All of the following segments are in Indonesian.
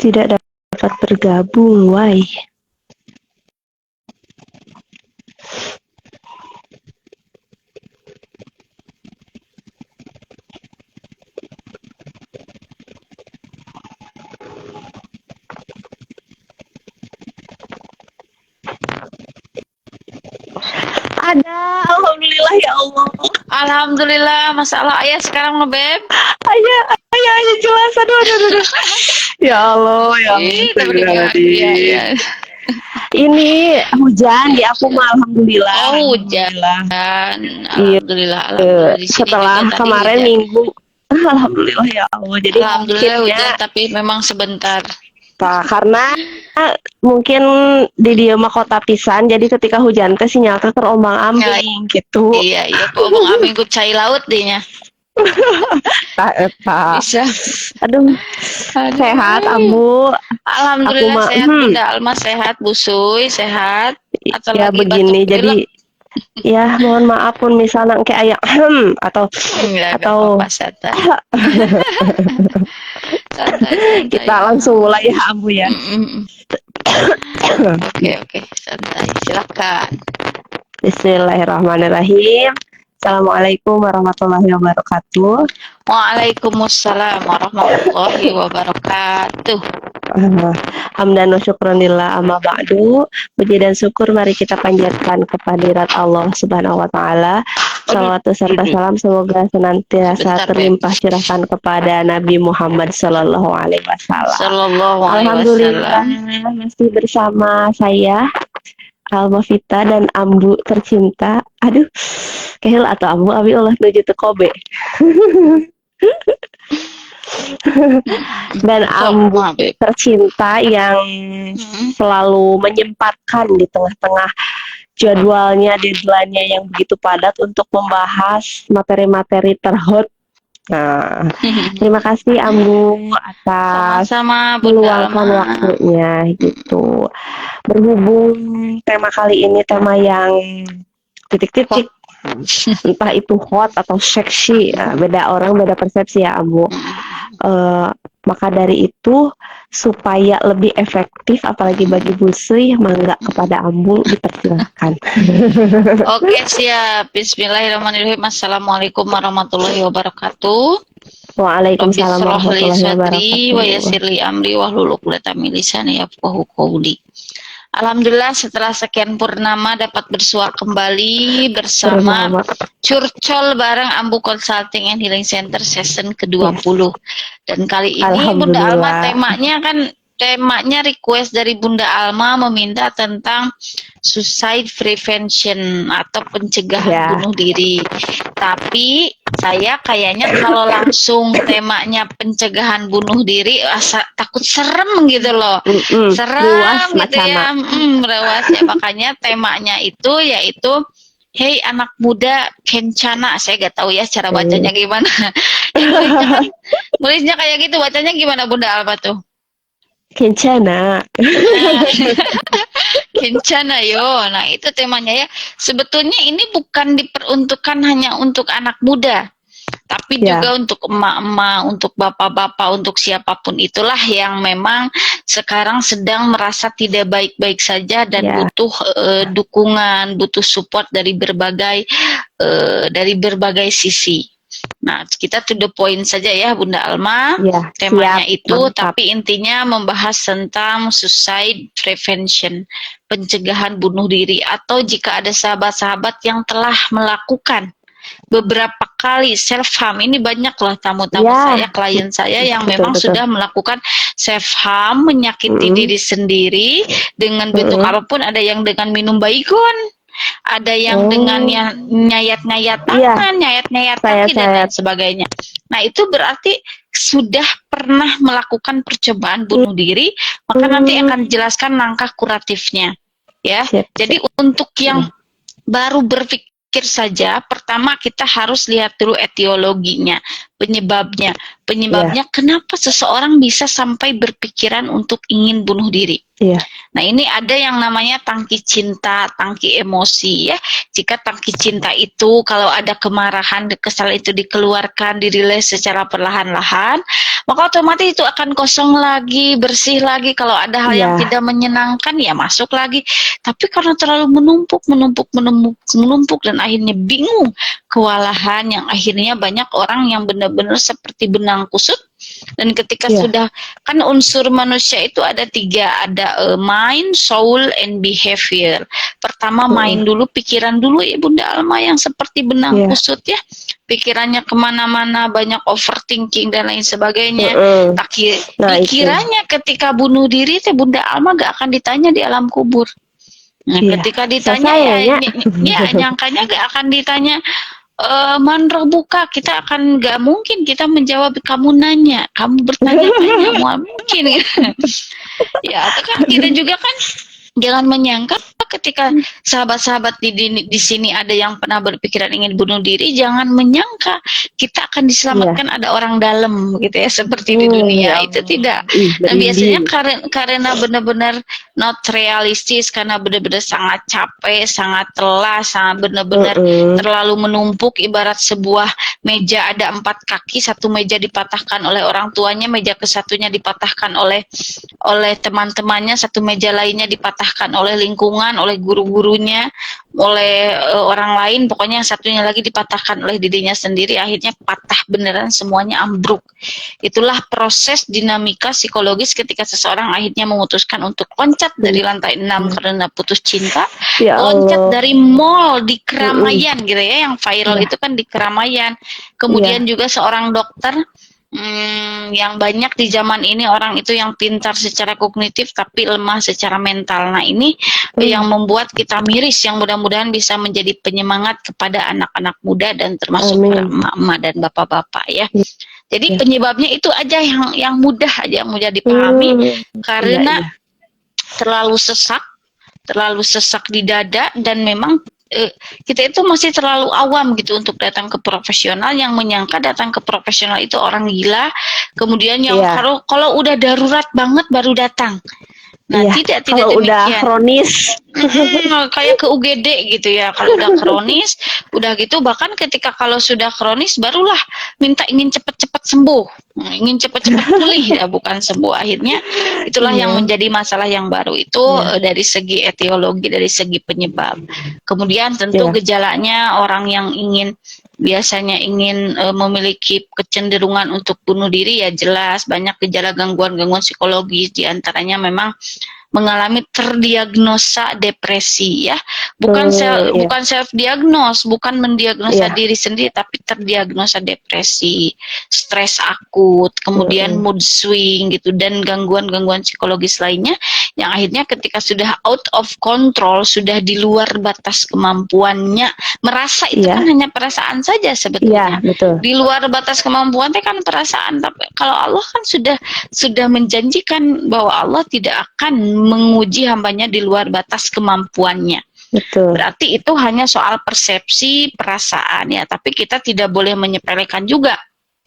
Tidak dapat bergabung, why? Ada, alhamdulillah ya Allah. Alhamdulillah, masalah ayah sekarang ngebeb. Ayah jelas, aduh. Ya Allah, ya Allah. Iya. Ini hujan di aku mah, alhamdulillah. Oh, Alhamdulillah. hujan. Iya, Alhamdulillah di sini juga setelah tadi kemarin hujan. Minggu, alhamdulillah ya Allah. Jadi Alhamdulillah mungkinnya hujan tapi memang sebentar. karena mungkin di dia mah kota pisan, jadi ketika hujan teh sinyal teh terombang-ambing gitu. Iya, kok omong ambing ku cai laut dehnya. Bisa. Aduh, sehat Ambu. Alhamdulillah Aku mah sehat, Bunda Alma sehat, Busuy sehat. Atau ya lagi begini, batuk pilek. jadi ya mohon maaf pun misalnya kayak ayam atau Enggak apa-apa, santai. Santai kita ya. langsung mulai ya Ambu ya. Oke, santai. Silakan. Bismillahirrahmanirrahim. Assalamualaikum warahmatullahi wabarakatuh. Waalaikumsalam warahmatullahi wabarakatuh. Hamdan wa syukranillah amma ba'du. Puji dan syukur mari kita panjatkan kepada Allah Subhanahu wa taala. Salawat serta salam semoga senantiasa terlimpah curahkan kepada Nabi Muhammad sallallahu alaihi wasallam. Sallallahu alaihi Alhamdulillah wasallam. masih bersama saya Alma Vita dan Ambu tercinta. Aduh, kehil atau Ambu abi ulah nuju teu Kobe. Dan Ambu tercinta yang selalu menyempatkan di tengah-tengah jadwalnya, deadline-nya yang begitu padat untuk membahas materi-materi terhot. Nah, terima kasih Ambu atas sama-sama meluangkan waktunya gitu. Berhubung tema kali ini tema yang titik-titik, entah itu hot atau seksi, beda orang beda persepsi ya Ambu. Maka dari itu supaya lebih efektif apalagi bagi Busuy, mangga kepada Ambu dipersilakan. Oke, siap. Bismillahirrahmanirrahim. Assalamualaikum warahmatullahi wabarakatuh. Waalaikumsalam warahmatullahi wabarakatuh. Wa yassirli amri wahlul 'uqdatam min lisani yafqahu qawli. Alhamdulillah setelah sekian purnama dapat bersua kembali bersama Curcol bareng Ambu Consulting and Healing Center season ke-20. Dan kali ini Bunda Alma temanya request dari Bunda Alma meminta tentang suicide prevention atau pencegahan bunuh diri. Tapi saya kayaknya kalau langsung temanya pencegahan bunuh diri takut serem gitu loh. Serem gitu ya. Rewas ya. Makanya temanya itu yaitu hey anak muda kencana. Saya gak tahu ya cara bacanya gimana. Nulisnya kayak gitu, bacanya gimana Bunda Alba tuh? Kencana. Kencana yo. Nah, itu temanya ya. Sebetulnya ini bukan diperuntukkan hanya untuk anak muda, tapi juga untuk emak-emak, untuk bapak-bapak, untuk siapapun itulah yang memang sekarang sedang merasa tidak baik-baik saja dan butuh dukungan, butuh support dari berbagai sisi. Nah, kita to the point saja ya Bunda Alma, temanya itu, tapi intinya membahas tentang suicide prevention, pencegahan bunuh diri, atau jika ada sahabat-sahabat yang telah melakukan beberapa kali self harm. Ini banyak loh tamu-tamu saya, klien saya yang memang sudah melakukan self harm, menyakiti diri sendiri dengan bentuk apapun. Ada yang dengan minum baygon, ada yang dengan nyayat-nyayat tangan, nyayat-nyayat kaki dan lain sebagainya. Nah, itu berarti sudah pernah melakukan percobaan bunuh diri, maka nanti akan dijelaskan langkah kuratifnya. Ya. Jadi untuk yang baru berpikir saja, pertama kita harus lihat dulu etiologinya. penyebabnya. Penyebabnya kenapa seseorang bisa sampai berpikiran untuk ingin bunuh diri. Nah, ini ada yang namanya tangki cinta, tangki emosi ya. Jika tangki cinta itu kalau ada kemarahan, kesal itu dikeluarkan, dirilis secara perlahan-lahan, maka otomatis itu akan kosong lagi, bersih lagi. Kalau ada hal yang tidak menyenangkan ya masuk lagi. Tapi karena terlalu menumpuk dan akhirnya bingung, kewalahan yang akhirnya banyak orang yang benar-benar seperti benang kusut. Dan ketika sudah, kan unsur manusia itu ada 3, ada mind, soul, and behavior. Pertama mind dulu, pikiran dulu ya Bunda Alma, yang seperti benang kusut ya, pikirannya kemana-mana, banyak overthinking dan lain sebagainya. Pikirannya ketika bunuh diri teh Bunda Alma gak akan ditanya di alam kubur. Nah, ketika ditanya ya nyangkanya gak akan ditanya man buka, kita akan gak mungkin kita menjawab, kamu nanya, kamu bertanya-tanya, mungkin ya. Atau kan kita juga kan jangan menyangka ketika sahabat-sahabat di sini ada yang pernah berpikiran ingin bunuh diri, jangan menyangka kita akan diselamatkan ada orang dalam gitu ya, seperti di dunia itu tidak. Nah, biasanya karena benar-benar not realistis, karena benar-benar sangat capek, sangat lelah, sangat benar-benar terlalu menumpuk. Ibarat sebuah meja ada 4 kaki, satu meja dipatahkan oleh orang tuanya, meja kesatunya dipatahkan oleh teman-temannya, satu meja lainnya dipatahkan oleh lingkungan, oleh guru-gurunya, oleh orang lain, pokoknya yang satunya lagi dipatahkan oleh dirinya sendiri, akhirnya patah beneran, semuanya ambruk. Itulah proses dinamika psikologis ketika seseorang akhirnya memutuskan untuk loncat dari lantai 6 karena putus cinta, loncat dari mall di keramaian gitu ya, yang viral itu kan di keramaian. Kemudian juga seorang dokter, yang banyak di zaman ini orang itu yang pintar secara kognitif tapi lemah secara mental. Nah, ini yang membuat kita miris, yang mudah-mudahan bisa menjadi penyemangat kepada anak-anak muda dan termasuk para emak-emak dan bapak-bapak ya. Jadi penyebabnya itu aja yang mudah dipahami, karena terlalu sesak di dada, dan memang kita itu masih terlalu awam gitu untuk datang ke profesional, yang menyangka datang ke profesional itu orang gila, kemudian yang kalau udah darurat banget baru datang. Nah, tidak kalau demikian. Udah kronis. Kayak ke UGD gitu ya, kalau udah kronis, udah gitu, bahkan ketika kalau sudah kronis barulah ingin cepat-cepat sembuh, ingin cepat-cepat pulih ya, bukan sembuh. Akhirnya itulah yang menjadi masalah yang baru itu dari segi etiologi, dari segi penyebab. Kemudian tentu gejalanya orang yang biasanya ingin memiliki kecenderungan untuk bunuh diri, ya jelas banyak gejala gangguan-gangguan psikologis, diantaranya memang mengalami terdiagnosa depresi ya, bukan self diagnose, bukan mendiagnosa diri sendiri, tapi terdiagnosa depresi, stres akut, kemudian mood swing gitu, dan gangguan-gangguan psikologis lainnya yang akhirnya ketika sudah out of control, sudah di luar batas kemampuannya, merasa itu kan hanya perasaan saja sebetulnya, di luar batas kemampuan itu kan perasaan, tapi kalau Allah kan sudah menjanjikan bahwa Allah tidak akan menguji hambanya di luar batas kemampuannya. Berarti itu hanya soal persepsi, perasaan ya, tapi kita tidak boleh menyepelekan juga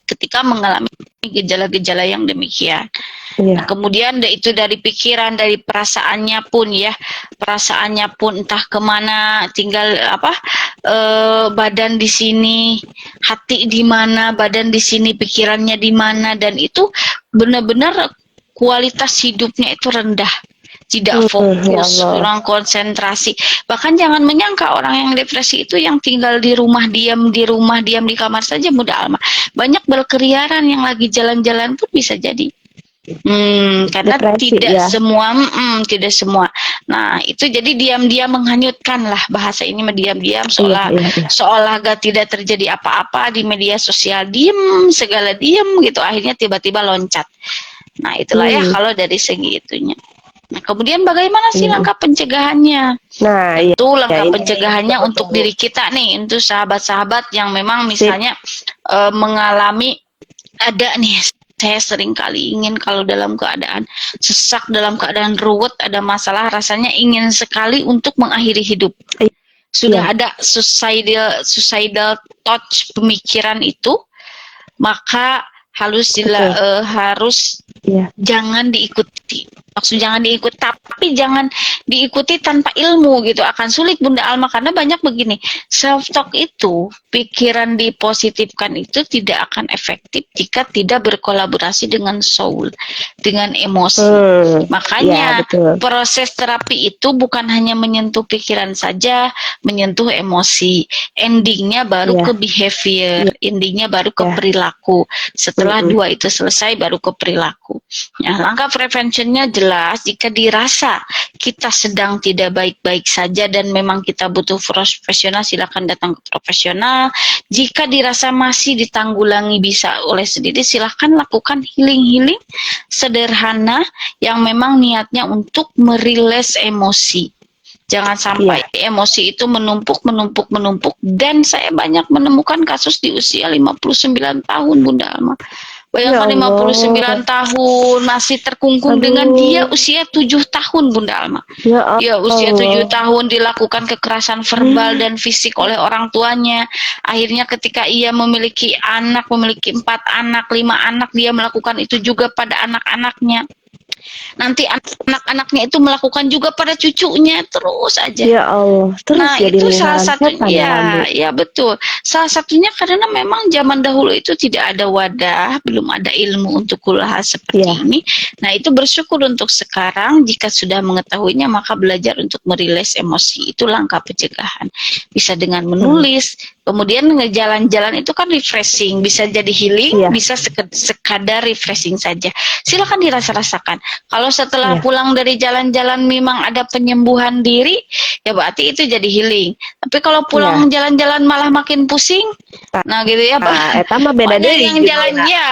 ketika mengalami gejala-gejala yang demikian. Nah, kemudian itu dari pikiran, dari perasaannya pun entah kemana, tinggal badan di sini, hati di mana, badan di sini, pikirannya di mana, dan itu benar-benar kualitas hidupnya itu rendah, tidak fokus, kurang konsentrasi. Bahkan jangan menyangka orang yang depresi itu yang tinggal di rumah diam di kamar saja, Bunda Alma. Banyak berkeliaran, yang lagi jalan-jalan pun bisa jadi. Karena depresi, tidak semua. Nah, itu jadi diam-diam menghanyutkan lah, bahasa ini diam-diam, seolah gak tidak terjadi apa-apa di media sosial, segala diem gitu, akhirnya tiba-tiba loncat. Nah, itulah ya kalau dari segi itunya. Nah, kemudian bagaimana sih langkah pencegahannya? Nah, tentu langkah pencegahannya untuk diri kita nih, untuk sahabat-sahabat yang memang misalnya mengalami, ada nih, saya sering kali ingin kalau dalam keadaan sesak, dalam keadaan ruwet, ada masalah, rasanya ingin sekali untuk mengakhiri hidup. Sudah ada suicidal touch pemikiran itu, maka harus jangan diikuti. Maksud jangan diikuti, tapi jangan diikuti tanpa ilmu gitu. Akan sulit Bunda Alma, karena banyak begini. Self talk itu, pikiran dipositifkan itu tidak akan efektif jika tidak berkolaborasi dengan soul, dengan emosi. Makanya proses terapi itu bukan hanya menyentuh pikiran saja, menyentuh emosi. Endingnya baru ke behavior, endingnya baru ke perilaku. Setelah dua itu selesai baru ke perilaku. Nah, langkah preventionnya jelas, jika dirasa kita sedang tidak baik-baik saja dan memang kita butuh profesional, silakan datang ke profesional. Jika dirasa masih ditanggulangi bisa oleh sendiri, silakan lakukan healing sederhana yang memang niatnya untuk merilis emosi. Jangan sampai emosi itu menumpuk, dan saya banyak menemukan kasus di usia 59 tahun Bunda Alma. Bayangkan 59 tahun masih terkungkung dengan dia usia 7 tahun Bunda Alma. Ya usia 7 tahun dilakukan kekerasan verbal dan fisik oleh orang tuanya. Akhirnya ketika ia memiliki 4 anak, 5 anak, dia melakukan itu juga pada anak-anaknya. Nanti anak-anaknya itu melakukan juga pada cucunya, terus aja. Ya Allah, terus nah itu salah satunya, ya betul. Salah satunya karena memang zaman dahulu itu tidak ada wadah, belum ada ilmu untuk kuliah seperti ini. Nah itu bersyukur untuk sekarang, jika sudah mengetahuinya maka belajar untuk merilis emosi. Itu langkah pencegahan. Bisa dengan menulis, kemudian ngejalan-jalan itu kan refreshing, bisa jadi healing, bisa sekadar refreshing saja. Silakan dirasa-rasakan. Kalau setelah pulang dari jalan-jalan memang ada penyembuhan diri, ya berarti itu jadi healing. Tapi kalau pulang jalan-jalan malah makin pusing, nah gitu ya,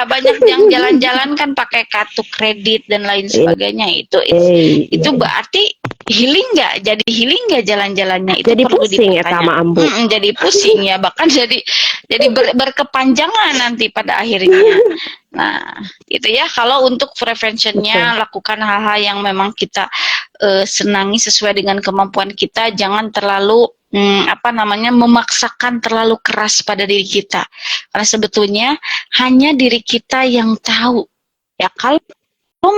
banyak yang jalan-jalan kan pakai kartu kredit dan lain sebagainya. Itu berarti healing nggak? Jadi healing nggak jalan-jalannya? Itu jadi perlu pusing ya sama Ambu. Jadi pusing ya, bahkan jadi berkepanjangan nanti pada akhirnya. Nah, itu ya kalau untuk preventionnya, lakukan hal-hal yang memang kita senangi sesuai dengan kemampuan kita, jangan terlalu memaksakan terlalu keras pada diri kita. Karena sebetulnya hanya diri kita yang tahu. Ya kalau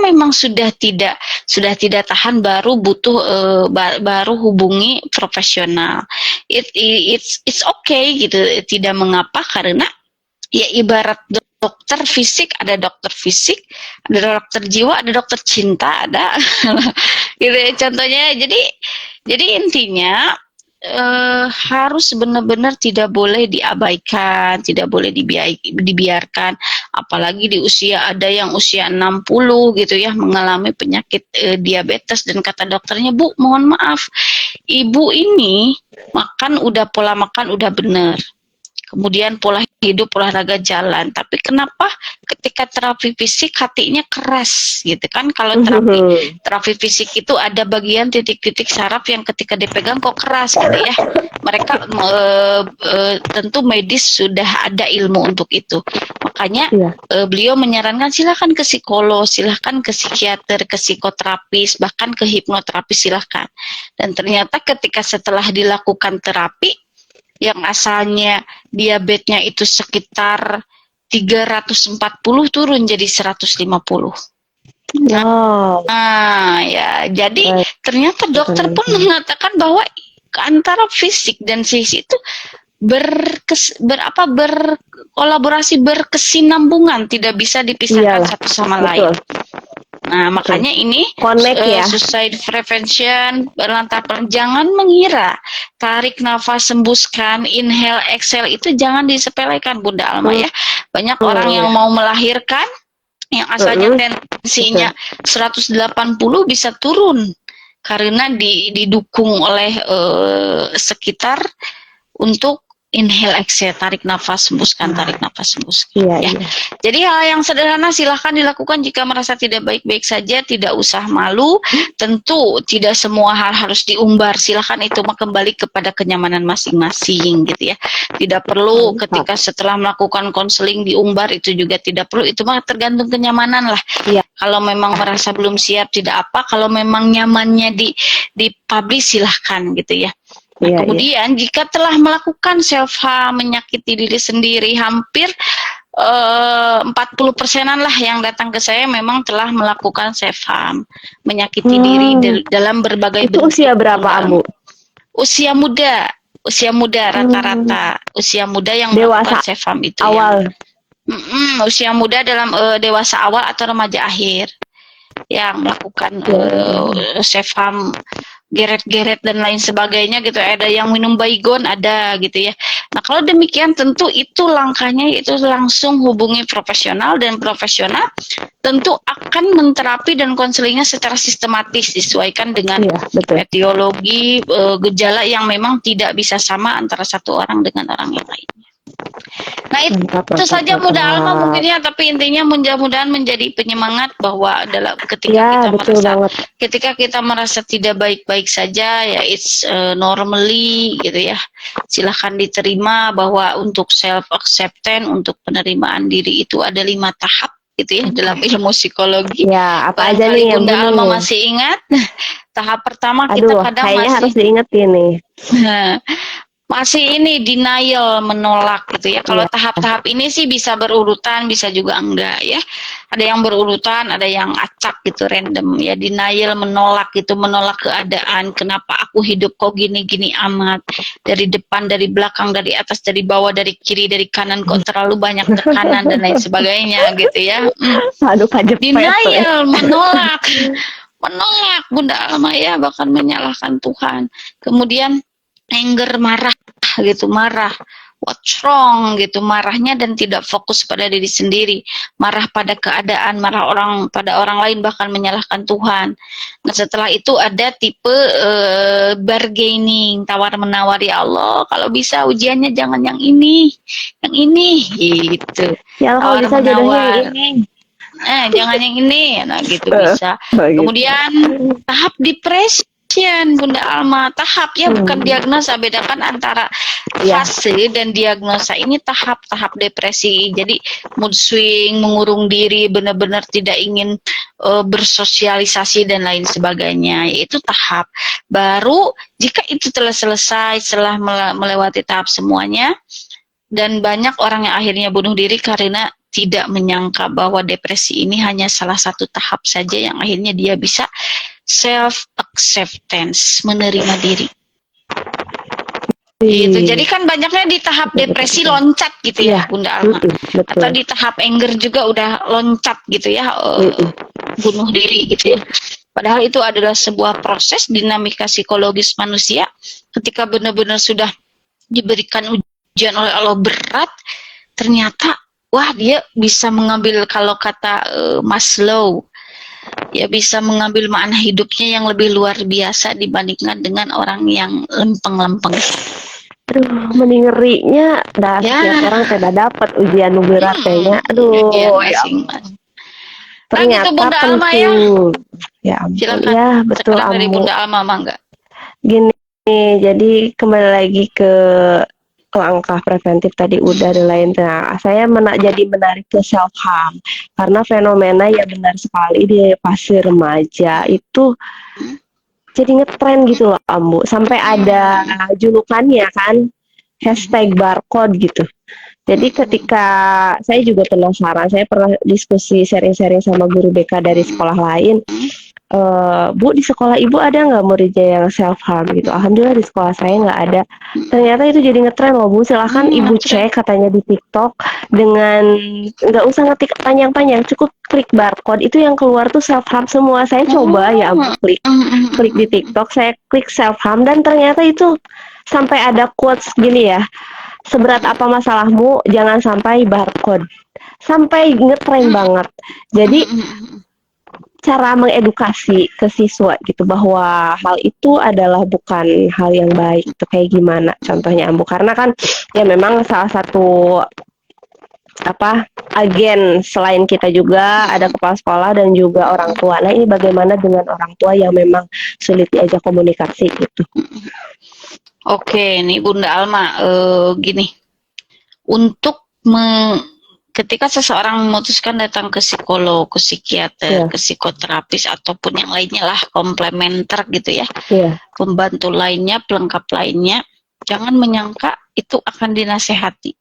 memang sudah tidak tahan, baru butuh baru hubungi profesional. It's okay gitu, tidak mengapa, karena ya ibarat dokter fisik, ada dokter fisik, ada dokter jiwa, ada dokter cinta, ada gitu ya, contohnya. Jadi intinya harus benar-benar tidak boleh diabaikan, tidak boleh dibiarkan, apalagi di usia, ada yang usia 60 gitu ya, mengalami penyakit diabetes, dan kata dokternya, Bu, mohon maaf, Ibu ini pola makan udah benar, kemudian pola hidup, olahraga, jalan, tapi kenapa ketika terapi fisik hatinya keras gitu kan? Kalau terapi fisik itu ada bagian titik-titik saraf yang ketika dipegang kok keras gitu ya. Mereka tentu medis sudah ada ilmu untuk itu. Makanya beliau menyarankan silakan ke psikolog, silakan ke psikiater, ke psikoterapis, bahkan ke hipnoterapis, silakan. Dan ternyata ketika setelah dilakukan terapi, yang asalnya diabetesnya itu sekitar 340 turun jadi 150. Nah, ya, jadi ternyata dokter pun mengatakan bahwa antara fisik dan psikis itu berkolaborasi, berkesinambungan, tidak bisa dipisahkan satu sama lain. Nah, makanya ini suicide prevention berlantaran, jangan mengira tarik nafas, hembuskan, inhale, exhale itu jangan disepelekan Bunda Alma ya. Banyak orang yang mau melahirkan yang asalnya tensinya 180 bisa turun karena didukung oleh sekitar untuk inhale, exhale, tarik nafas, hembuskan, tarik nafas, hembuskan. Jadi hal yang sederhana silahkan dilakukan jika merasa tidak baik-baik saja, tidak usah malu. Tentu tidak semua hal harus diumbar, silahkan itu kembali kepada kenyamanan masing-masing gitu ya. Tidak perlu ketika setelah melakukan konseling diumbar, itu juga tidak perlu, itu mah tergantung kenyamanan lah. Kalau memang merasa belum siap tidak apa, kalau memang nyamannya di-publish silahkan gitu ya. Nah, kemudian jika telah melakukan self harm, menyakiti diri sendiri, hampir 40%-an lah yang datang ke saya memang telah melakukan self harm, menyakiti diri dalam berbagai Itu bentuk. usia berapa, Ambu? Usia muda rata-rata, usia muda yang dewasa melakukan self harm itu awal. usia muda dalam dewasa awal atau remaja akhir yang melakukan self harm, geret-geret dan lain sebagainya gitu. Ada yang minum baygon, ada gitu ya. Nah kalau demikian tentu itu langkahnya yaitu langsung hubungi profesional, dan profesional tentu akan menterapi dan konselingnya secara sistematis disesuaikan dengan etiologi gejala yang memang tidak bisa sama antara satu orang dengan orang yang lainnya. Nah itu saja Bunda Alma mungkinnya, tapi intinya mudah-mudahan menjadi penyemangat bahwa dalam ketika kita merasa tidak baik-baik saja ya, it's normally gitu ya, silahkan diterima bahwa untuk self acceptance, untuk penerimaan diri itu ada 5 tahap gitu ya dalam ilmu psikologi. Ya, apa aja nih yang Bunda Alma masih ingat? Tahap pertama kita kadang kayaknya masih harus diingetin nih. Masih ini denial, menolak gitu ya. Kalau tahap-tahap ini sih bisa berurutan, bisa juga enggak ya. Ada yang berurutan, ada yang acak gitu, random ya. Denial, menolak gitu, menolak keadaan. Kenapa aku hidup kok gini-gini amat? Dari depan, dari belakang, dari atas, dari bawah, dari kiri, dari kanan, kok terlalu banyak tekanan dan lain sebagainya gitu ya. Denial, menolak Bunda Alma ya, bahkan menyalahkan Tuhan. Kemudian anger, marah gitu, marah, what's wrong gitu, marahnya dan tidak fokus pada diri sendiri, marah pada keadaan, marah pada orang lain, bahkan menyalahkan Tuhan. Nah setelah itu ada tipe bargaining, tawar menawar, ya Allah kalau bisa ujiannya jangan yang ini gitu, ya kalau bisa jodohnya yang ini, jangan yang ini, nah gitu bisa. Kemudian tahap depresi Bunda Alma, tahap ya, bukan diagnosa, bedakan antara fase dan diagnosa. Ini tahap depresi, jadi mood swing, mengurung diri, benar-benar tidak ingin bersosialisasi dan lain sebagainya, yaitu tahap. Baru jika itu telah selesai, setelah melewati tahap semuanya, dan banyak orang yang akhirnya bunuh diri karena tidak menyangka bahwa depresi ini hanya salah satu tahap saja yang akhirnya dia bisa self acceptance, menerima diri. Gitu. Jadi kan banyaknya di tahap depresi loncat gitu ya, Bunda Alma. Atau di tahap anger juga udah loncat gitu ya, bunuh diri gitu ya. Padahal itu adalah sebuah proses dinamika psikologis manusia. Ketika benar-benar sudah diberikan ujian oleh Allah berat, ternyata wah dia bisa mengambil, kalau kata Maslow, ya bisa mengambil makna hidupnya yang lebih luar biasa dibandingkan dengan orang yang lempeng-lempeng. Aduh, mending ngerinya setiap orang tidak dapat ujian berat kayaknya. Aduh, ternyata gitu, Bunda penting. Alma, ya. Ya ampun, silakan. Ya betul dari Bunda Alma, Mangga. Gini, jadi kembali lagi ke langkah preventif tadi udah ada lain. Nah, saya jadi menarik ke self harm karena fenomena yang benar sekali di fase remaja itu jadi ngetren gitu loh, Ambu. Sampai ada julukannya kan, #barcode gitu. Jadi ketika saya juga penasaran, saya pernah diskusi sharing-sharing sama guru BK dari sekolah lain. Bu, di sekolah ibu ada nggak muridnya yang self harm gitu? Alhamdulillah di sekolah saya nggak ada. Ternyata itu jadi ngetren loh, Bu. Silahkan ibu cek katanya di TikTok, dengan nggak usah ngetik panjang-panjang, cukup klik barcode itu yang keluar tuh self harm semua. Saya coba ya Bu, klik di TikTok, saya klik self harm dan ternyata itu sampai ada quotes gini ya. Seberat apa masalahmu, jangan sampai barcode. Sampai ngetren banget. Jadi cara mengedukasi ke siswa gitu bahwa hal itu adalah bukan hal yang baik, itu kayak gimana contohnya, Ambu? Karena kan ya memang salah satu agen selain kita juga ada kepala sekolah dan juga orang tua. Nah, ini bagaimana dengan orang tua yang memang sulit diajak komunikasi gitu? Oke, nih Bunda Alma, gini, untuk ketika seseorang memutuskan datang ke psikolog, ke psikiater, ke psikoterapis ataupun yang lainnya lah, komplementer gitu ya, pembantu lainnya, pelengkap lainnya, jangan menyangka itu akan dinasehati.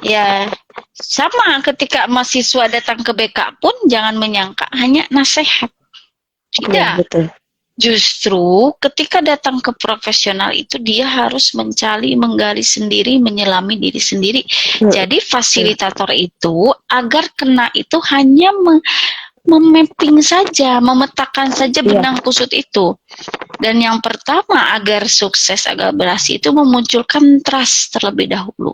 Ya, sama ketika mahasiswa datang ke BK pun jangan menyangka hanya nasihat. Tidak. Ya, betul. Justru ketika datang ke profesional itu dia harus mencari, menggali sendiri, menyelami diri sendiri. Jadi fasilitator itu agar kena itu hanya memapping saja, memetakan saja benang kusut itu. Dan yang pertama agar sukses, agar berhasil itu memunculkan trust terlebih dahulu.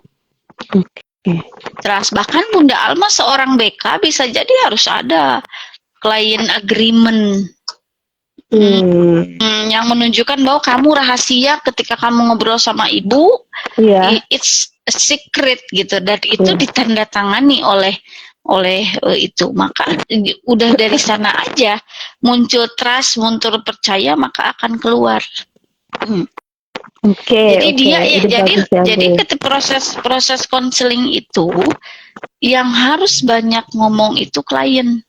Trust. Bahkan Bunda Alma seorang BK bisa jadi harus ada client agreement. Yang menunjukkan bahwa kamu rahasia ketika kamu ngobrol sama ibu, it's a secret gitu, dan itu ditandatangani oleh itu. Maka udah dari sana aja muncul trust, muncul percaya, maka akan keluar. Jadi ketika proses konseling itu yang harus banyak ngomong itu klien.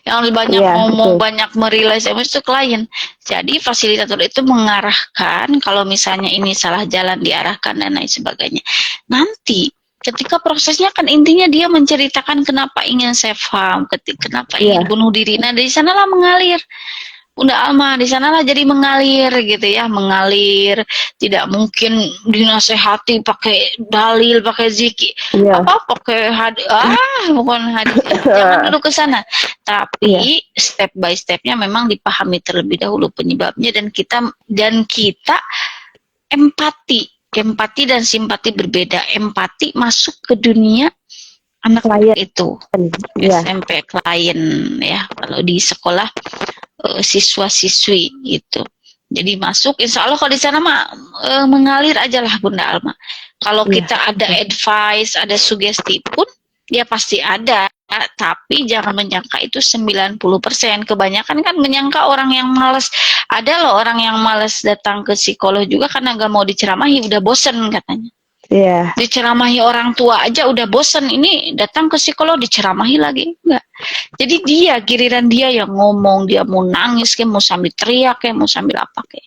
Yang lebih banyak ngomong, banyak merilis itu klien. Jadi fasilitator itu mengarahkan, kalau misalnya ini salah jalan diarahkan dan lain sebagainya. Nanti ketika prosesnya kan intinya dia menceritakan kenapa ingin self harm, kenapa ingin bunuh diri. Nah dari sanalah mengalir. Bunda Alma di sanalah jadi mengalir gitu ya, mengalir. Tidak mungkin dinasehati pakai dalil, pakai zikir, pakai hadis, bukan hadis. Jangan dulu ke sana. Tapi step by stepnya memang dipahami terlebih dahulu penyebabnya, dan kita empati dan simpati berbeda. Empati masuk ke dunia anak klien itu, SMP klien ya, kalau di sekolah siswa-siswi gitu. Jadi masuk, insya Allah kalau di sana mah mengalir aja lah Bunda Alma. Kalau kita ada advice, ada sugesti pun, ya pasti ada. Tapi jangan menyangka itu 90%. Kebanyakan kan menyangka orang yang malas. Ada loh orang yang malas datang ke psikolog juga karena gak mau diceramahi, udah bosen katanya. Diceramahi orang tua aja udah bosen, ini datang ke psikolog diceramahi lagi, enggak. Jadi giliran dia yang ngomong, dia mau nangis kayak, mau sambil teriak kayak, mau sambil apa kayak.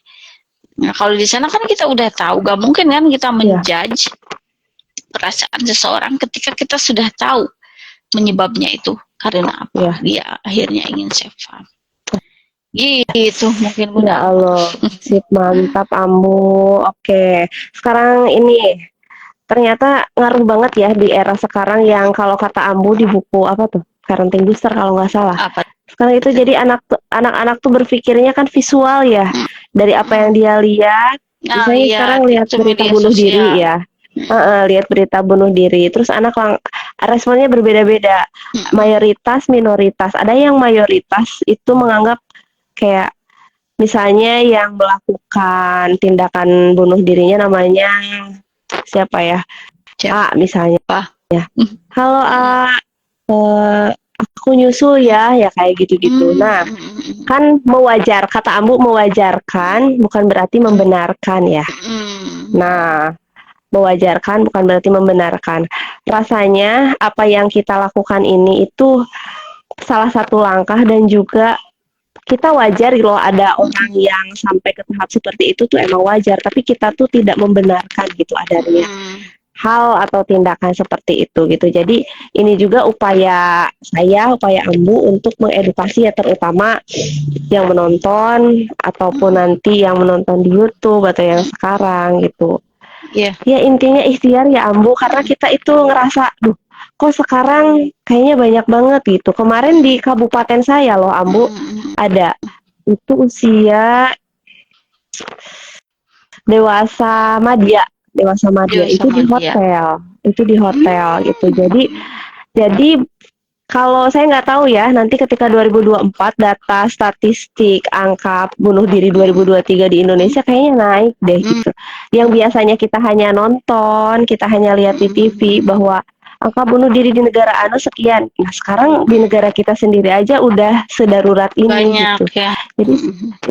Nah kalau di sana kan kita udah tahu, gak mungkin kan kita menjudge perasaan seseorang ketika kita sudah tahu penyebabnya itu karena apa dia akhirnya ingin self harm. Gitu mungkin Bunda. Ya Allah, sip, mantap Ambu. Oke, sekarang ini ternyata ngaruh banget ya di era sekarang yang kalau kata Ambu di buku apa tuh, Parenting Booster kalau nggak salah. Apa? Sekarang itu jadi anak-anak tuh berpikirnya kan visual ya, dari apa yang dia lihat. Misalnya sekarang lihat berita bunuh diri ya, lihat berita bunuh diri, terus anak responnya berbeda-beda. Mayoritas, minoritas. Ada yang mayoritas itu menganggap kayak misalnya yang melakukan tindakan bunuh dirinya namanya siapa ya? A misalnya. Ya. Halo A, aku nyusul ya kayak gitu-gitu. Nah, kan mewajar, kata Ambu mewajarkan bukan berarti membenarkan ya. Nah, mewajarkan bukan berarti membenarkan. Rasanya apa yang kita lakukan ini itu salah satu langkah, dan juga kita wajar loh ada orang yang sampai ke tahap seperti itu tuh emang wajar, tapi kita tuh tidak membenarkan gitu adanya hal atau tindakan seperti itu gitu. Jadi ini juga upaya Ambu untuk mengedukasi ya, terutama yang menonton ataupun nanti yang menonton di YouTube atau yang sekarang gitu. Ya intinya ikhtiar ya Ambu, karena kita itu ngerasa kok sekarang kayaknya banyak banget gitu. Kemarin di kabupaten saya loh Ambu ada itu usia dewasa madya itu di hotel gitu. Jadi kalau saya nggak tahu ya nanti ketika 2024 data statistik angka bunuh diri 2023 di Indonesia kayaknya naik deh gitu. Yang biasanya kita hanya nonton, kita hanya lihat di TV bahwa angka bunuh diri di negara anu sekian. Nah sekarang di negara kita sendiri aja udah sedarurat ini banyak, gitu. Ya. Jadi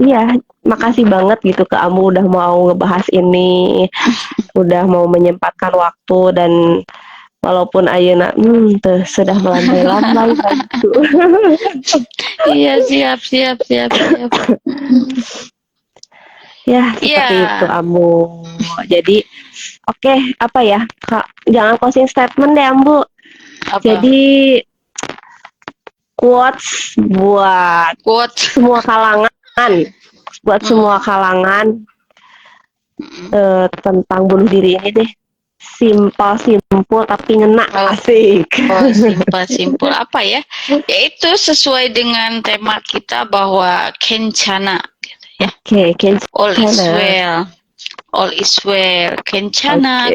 iya, makasih banget gitu ke Amu udah mau ngebahas ini, udah mau menyempatkan waktu, dan walaupun ayeuna sudah melambai-lambai gitu. Iya siap. Ya, seperti itu Ambu. Jadi, oke, apa ya? Kak, jangan closing statement deh Ambu. Apa? Jadi, quotes buat semua kalangan, semua kalangan tentang bunuh diri ini deh. Simpel tapi ngena, asik. Simpel apa ya? Yaitu sesuai dengan tema kita bahwa kencana, gitu ya. All is well. All is well. Kencana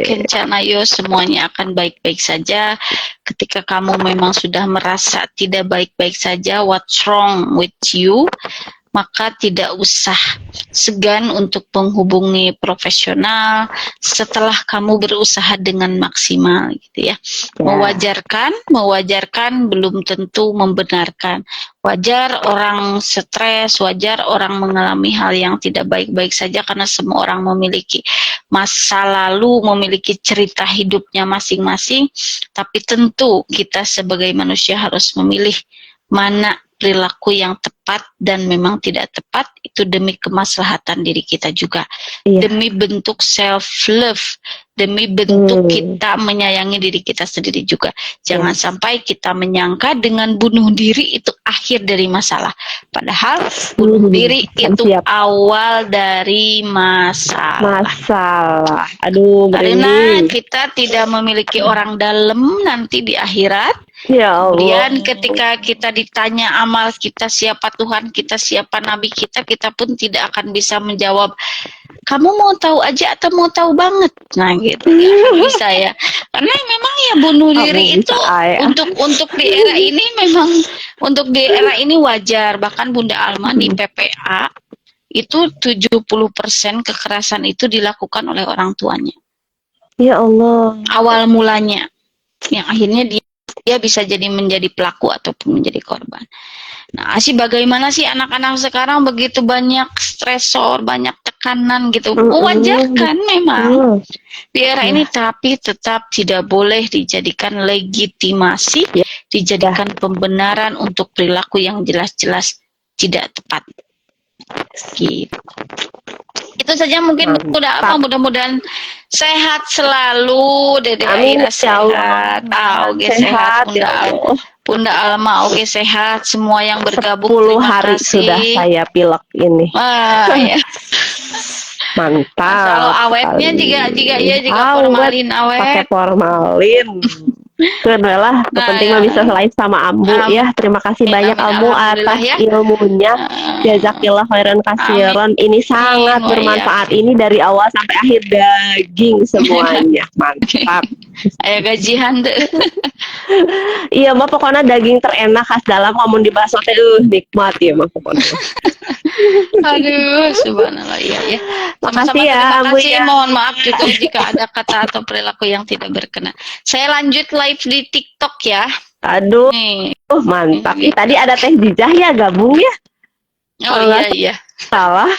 yo, semuanya akan baik-baik saja. Ketika kamu memang sudah merasa tidak baik-baik saja, what's wrong with you? Maka tidak usah segan untuk menghubungi profesional setelah kamu berusaha dengan maksimal, gitu ya. Mewajarkan belum tentu membenarkan. Wajar orang stres, wajar orang mengalami hal yang tidak baik-baik saja, karena semua orang memiliki masa lalu, memiliki cerita hidupnya masing-masing. Tapi tentu kita sebagai manusia harus memilih mana perilaku yang tepat dan memang tidak tepat, itu demi kemaslahatan diri kita juga, demi bentuk self love, demi bentuk kita menyayangi diri kita sendiri juga. Jangan sampai kita menyangka dengan bunuh diri itu akhir dari masalah, padahal bunuh diri itu awal dari masalah. Aduh, karena kita tidak memiliki orang dalam nanti di akhirat. Kemudian ketika kita ditanya amal kita, siapa Tuhan kita, siapa Nabi kita, kita pun tidak akan bisa menjawab, kamu mau tahu aja atau mau tahu banget. Nah gitu, ya bisa ya. Karena memang ya bunuh diri itu untuk di era ini memang, untuk di era ini wajar. Bahkan Bunda Alma di PPA itu 70% kekerasan itu dilakukan oleh orang tuanya. Ya Allah. Awal mulanya, yang akhirnya dia bisa menjadi pelaku ataupun menjadi korban. Nah, bagaimana sih anak-anak sekarang begitu banyak stresor, banyak tekanan gitu. Wajarkan memang di era ini, tapi tetap tidak boleh dijadikan legitimasi, dijadikan pembenaran untuk perilaku yang jelas-jelas tidak tepat. Gitu. Itu saja mungkin. Mudah-mudahan sehat selalu, Dede Aira sehat, sehat, Bunda Alma sehat, semua yang bergabung 10 hari kasih. Sudah saya pilek ini. Ya. Mantap. Kalau awetnya jika formalin awet. Pakai formalin. Itu adalah penting bisa live sama Ambu ya. Terima kasih banyak Ambu atas ilmunya. Jazakillah khairan kasiran. Ini sangat bermanfaat. Ini dari awal sampai akhir daging semuanya. Mantap. Ayo gajian deh. Iya mah pokoknya daging terenak khas dalam, ngomong dibahas teh nikmat ya mah pokoknya. Aduh, subhanallah, ya. Makasih ya, terima kasih. Mohon maaf juga jika ada kata atau perilaku yang tidak berkenan. Saya lanjut live di TikTok ya. Aduh, mantap. Tadi ada Teh Jijah ya gabung ya. Oh iya. Salah.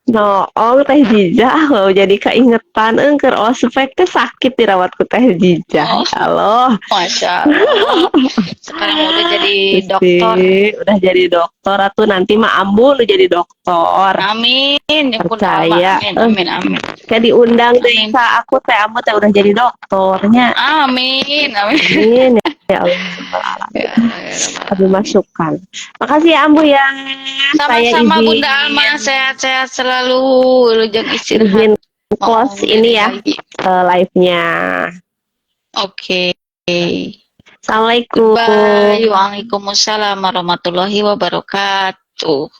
Noong Teh Jijah loh, jadi keingetan engker ospek teh sakit dirawat ku Teh Jijah. Halo. Masya Allah. Sekarang udah jadi dokter. Udah jadi dokter atau nanti mah Ambu lu jadi dokter. Amin. Percaya. Amin. Kayak diundang deh aku Teh Ambu teh udah jadi dokternya. Amin. Ya Allah. Tapi masukan. Makasih ya Ambu ya. Sama-sama Bunda Alma, sehat-sehat selalu. Lujung istirahat. Close ini ya live-nya. Oke. Assalamualaikum. Waalaikumsalam warahmatullahi wabarakatuh.